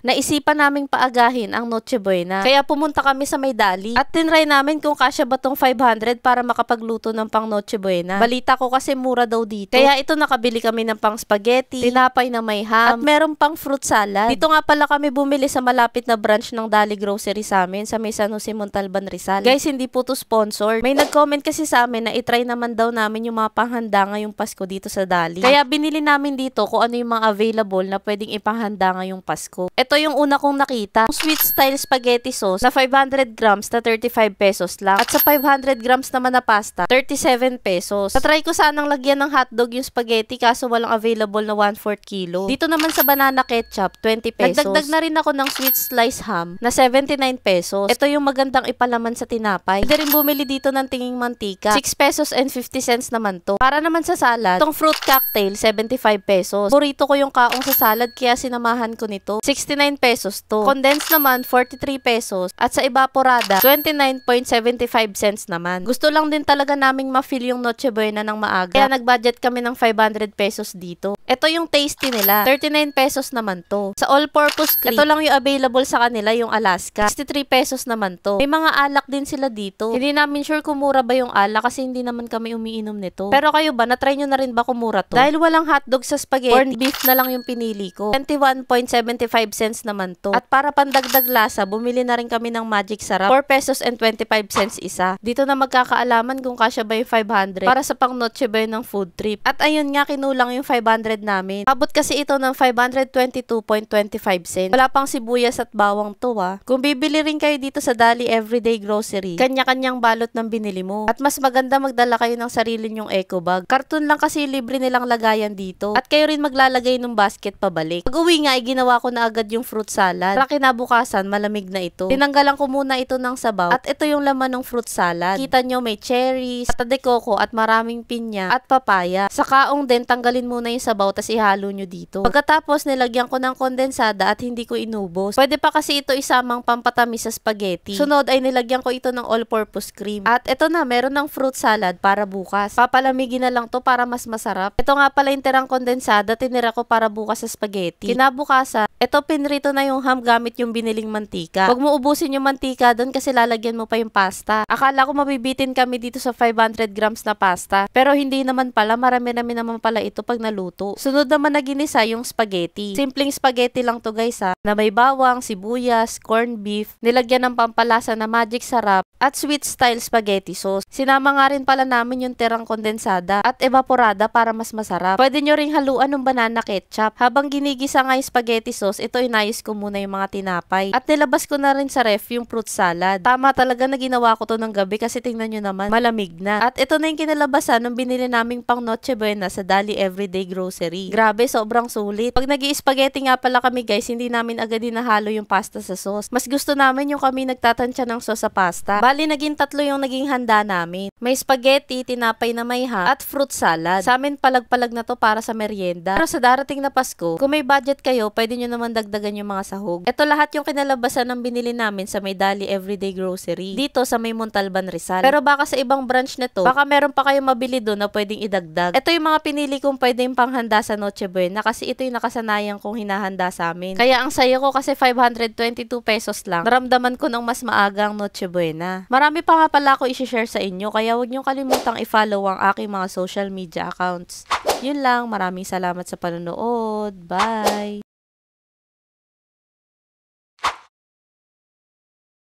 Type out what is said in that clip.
naisipan naming paagahin ang Noche Buena. Kaya pumunta kami sa may dali at tinry namin kung kasya ba tong 500 para makapagluto ng pang Noche Buena. Balita ko kasi mura daw dito. Kaya ito nakabili kami ng pang spaghetti, tinapay na may ham, at meron pang fruit salad. Dito nga pala kami bumili sa malapit na branch ng Dali Grocery sa amin sa may San Jose Montalban, Rizal. Guys, hindi po to sponsored. May nag-comment kasi sa amin na itry naman daw namin yung mga panghanda ngayong Pasko dito sa Dali. Kaya binili namin dito kung ano yung mga available na pwedeng ipanghanda ngayong Pasko. Ito yung una kong nakita, yung sweet style spaghetti sauce na 500 grams na 35 pesos lang. At sa 500 grams naman na pasta, 37 pesos. Natry ko sanang lagyan ng hotdog yung spaghetti kaso walang available na 1/4 kilo. Dito naman sa banana ketchup, 20 pesos. Nagdagdag na rin ako ng sweet slice ham na 79 pesos. Ito yung magandang ipalaman sa tinapay. Pwede rin bumili dito ng tinging mantika. 6 pesos and 50 cents naman to. Para naman sa salad, itong fruit cocktail, 75 pesos. Burrito ko yung kaong sa salad kaya sinamahan ko nito. 69 pesos to. Condensed naman, 43 pesos. At sa evaporada, 29.75 cents naman. Gusto lang din talaga naming ma-feel yung Noche Buena ng maaga. Kaya nag-budget kami ng 500 pesos dito. Ito yung tasty nila. 39 pesos naman to. Sa all-purpose cream, ito lang yung available sa kanila, yung Alaska. 63 pesos naman to. May mga alak din sila dito. Hindi namin sure kung mura ba yung alak kasi hindi naman kami umiinom nito. Pero kayo ba, natry nyo na rin ba kung mura to? Dahil walang hotdog sa spaghetti, corned beef na lang yung pinili ko. 21.75 cents naman to. At para pandagdag lasa, bumili na rin kami ng magic sarap. 4 pesos and 25 cents isa. Dito na magkakaalaman kung kasya ba yung 500 para sa pang Noche Buena ng food trip. At ayun nga, kinulang yung 500 namin. Abot kasi ito ng 522.25 cents. Wala pang sibuyas at bawang to Kung bibili rin kayo dito sa Dali Everyday Grocery, kanya-kanyang balot ng binili mo. At mas maganda magdala kayo ng sarili nyong eco bag. Karton lang kasi libre nilang lagayan dito. At kayo rin maglalagay ng basket pabalik. Pag-uwi nga, ginawa ko na agad yung fruit salad. Para kinabukasan, malamig na ito. Tinanggalan ko muna ito ng sabaw. At ito yung laman ng fruit salad. Kita nyo may cherries, pata de coco at maraming pinya at papaya. Sa kaong din, tanggalin muna yung sabaw tas ihalo nyo dito. Pagkatapos, nilagyan ko ng kondensada at hindi ko inubos. Pwede pa kasi ito isamang pampatamis sa spaghetti. Sunod ay nilagyan ko ito ng all-purpose cream. At ito na, meron ng fruit salad para bukas. Papalamigin na lang to para mas masarap. Ito nga pala yung tirang kondensada, tinira ko para bukas sa spaghetti. Kinabukasan, ito pinrito na yung ham gamit yung biniling mantika. Huwag mo ubusin yung mantika doon kasi lalagyan mo pa yung pasta. Akala ko mabibitin kami dito sa 500 grams na pasta. Pero hindi naman pala, marami-rami naman pala ito pag naluto. Sunod naman na ginisa yung spaghetti. Simpleng spaghetti lang to guys na may bawang, sibuyas, corned beef, nilagyan ng pampalasa na magic sarap, at sweet style spaghetti sauce. Sinama nga rin pala namin yung tirang kondensada at evaporada para mas masarap. Pwede nyo ring haluan ng banana ketchup. Habang ginigisa nga yung spaghetti sauce, ito inayos ko muna yung mga tinapay. At nilabas ko na rin sa ref yung fruit salad. Tama talaga na ginawa ko to ng gabi kasi tingnan nyo naman, malamig na. At ito na yung kinalabasan ng binili naming pang Noche Buena sa Dali Everyday Grocery. Grabe, sobrang sulit. Pag nag-i-spaghetti nga pala kami guys, hindi namin agad dinahalo yung pasta sa sauce. Mas gusto namin yung kami nagtatansya ng sauce sa pasta. Bali, naging tatlo yung naging handa namin. May spaghetti, tinapay na may ham, at fruit salad. Sa amin, palag-palag na to para sa merienda. Pero sa darating na Pasko, kung may budget kayo, pwede nyo naman dagdagan yung mga sahog. Ito lahat yung kinalabasan ng binili namin sa may Dali Everyday Grocery. Dito sa may Montalban, Rizal. Pero baka sa ibang branch nito, baka meron pa kayong mabili doon na pwedeng idagdag. Ito yung mga pinili kong pwedeng panghanda sa Noche Buena kasi ito yung nakasanayan kong hinahanda sa amin. Kaya ang saya ko kasi 522 pesos lang. Naramdaman ko ng mas maagang Noche Buena. Marami pa nga pala ako i-share sa inyo kaya huwag niyong kalimutang i-follow ang aking mga social media accounts. Yun lang, maraming salamat sa panonood. Bye!